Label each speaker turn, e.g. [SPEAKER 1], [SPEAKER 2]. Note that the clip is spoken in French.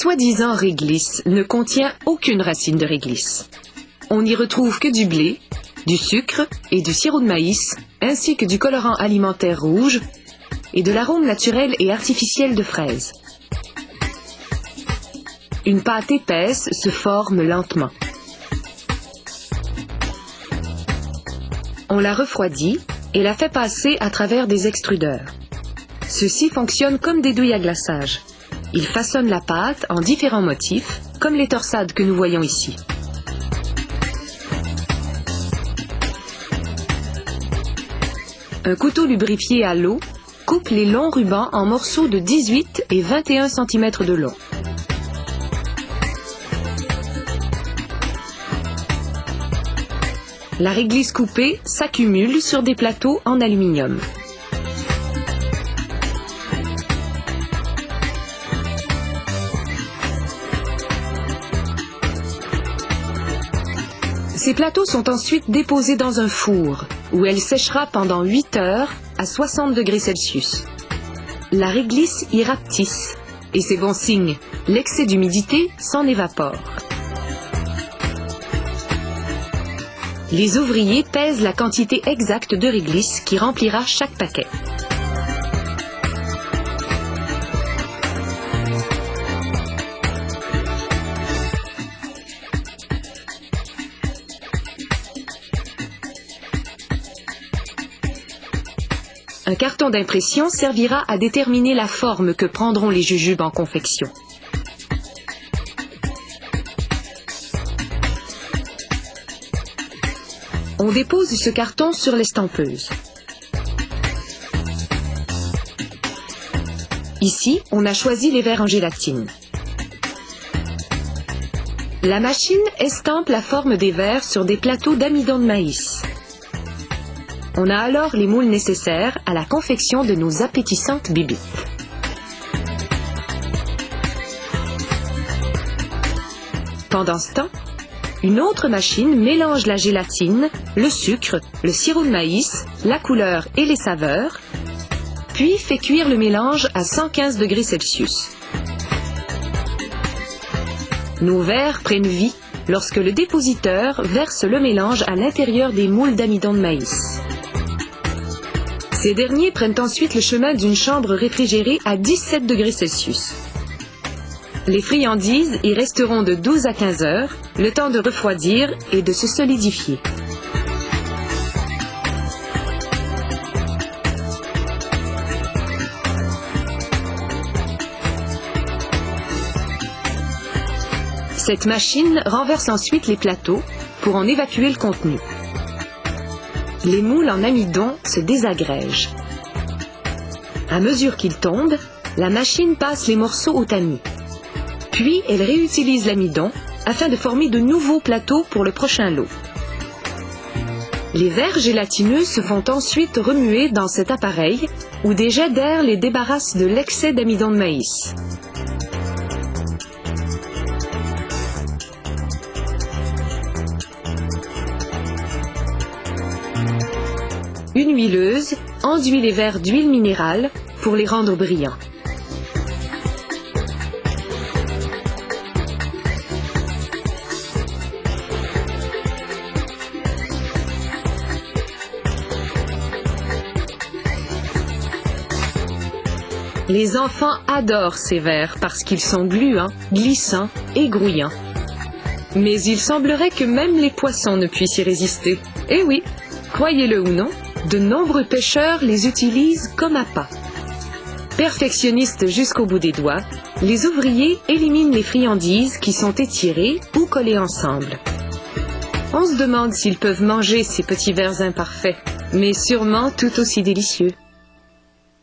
[SPEAKER 1] soi-disant réglisse ne contient aucune racine de réglisse. On n'y retrouve que du blé, du sucre et du sirop de maïs, ainsi que du colorant alimentaire rouge et de l'arôme naturel et artificiel de fraises. Une pâte épaisse se forme lentement. On la refroidit et la fait passer à travers des extrudeurs. Ceux-ci fonctionnent comme des douilles à glaçage. Ils façonnent la pâte en différents motifs, comme les torsades que nous voyons ici. Un couteau lubrifié à l'eau coupe les longs rubans en morceaux de 18 et 21 cm de long. La réglisse coupée s'accumule sur des plateaux en aluminium. Ces plateaux sont ensuite déposés dans un four, où elle séchera pendant 8 heures à 60 degrés Celsius. La réglisse y rapetisse, et c'est bon signe, l'excès d'humidité s'en évapore. Les ouvriers pèsent la quantité exacte de réglisse qui remplira chaque paquet. Un carton d'impression servira à déterminer la forme que prendront les jujubes en confection. On dépose ce carton sur l'estampeuse. Ici, on a choisi les verres en gélatine. La machine estampe la forme des verres sur des plateaux d'amidon de maïs. On a alors les moules nécessaires à la confection de nos appétissantes bibites. Pendant ce temps, une autre machine mélange la gélatine, le sucre, le sirop de maïs, la couleur et les saveurs, puis fait cuire le mélange à 115 degrés Celsius. Nos verres prennent vie lorsque le dépositeur verse le mélange à l'intérieur des moules d'amidon de maïs. Ces derniers prennent ensuite le chemin d'une chambre réfrigérée à 17 degrés Celsius. Les friandises y resteront de 12 à 15 heures, le temps de refroidir et de se solidifier. Cette machine renverse ensuite les plateaux pour en évacuer le contenu. Les moules en amidon se désagrègent. À mesure qu'ils tombent, la machine passe les morceaux au tamis. Puis elle réutilise l'amidon afin de former de nouveaux plateaux pour le prochain lot. Les verres gélatineux se font ensuite remuer dans cet appareil où des jets d'air les débarrassent de l'excès d'amidon de maïs. Une huileuse enduit les verres d'huile minérale pour les rendre brillants. Les enfants adorent ces verres parce qu'ils sont gluants, glissants et grouillants. Mais il semblerait que même les poissons ne puissent y résister. Eh oui, croyez-le ou non, de nombreux pêcheurs les utilisent comme appât. Perfectionnistes jusqu'au bout des doigts, les ouvriers éliminent les friandises qui sont étirées ou collées ensemble. On se demande s'ils peuvent manger ces petits vers imparfaits, mais sûrement tout aussi délicieux.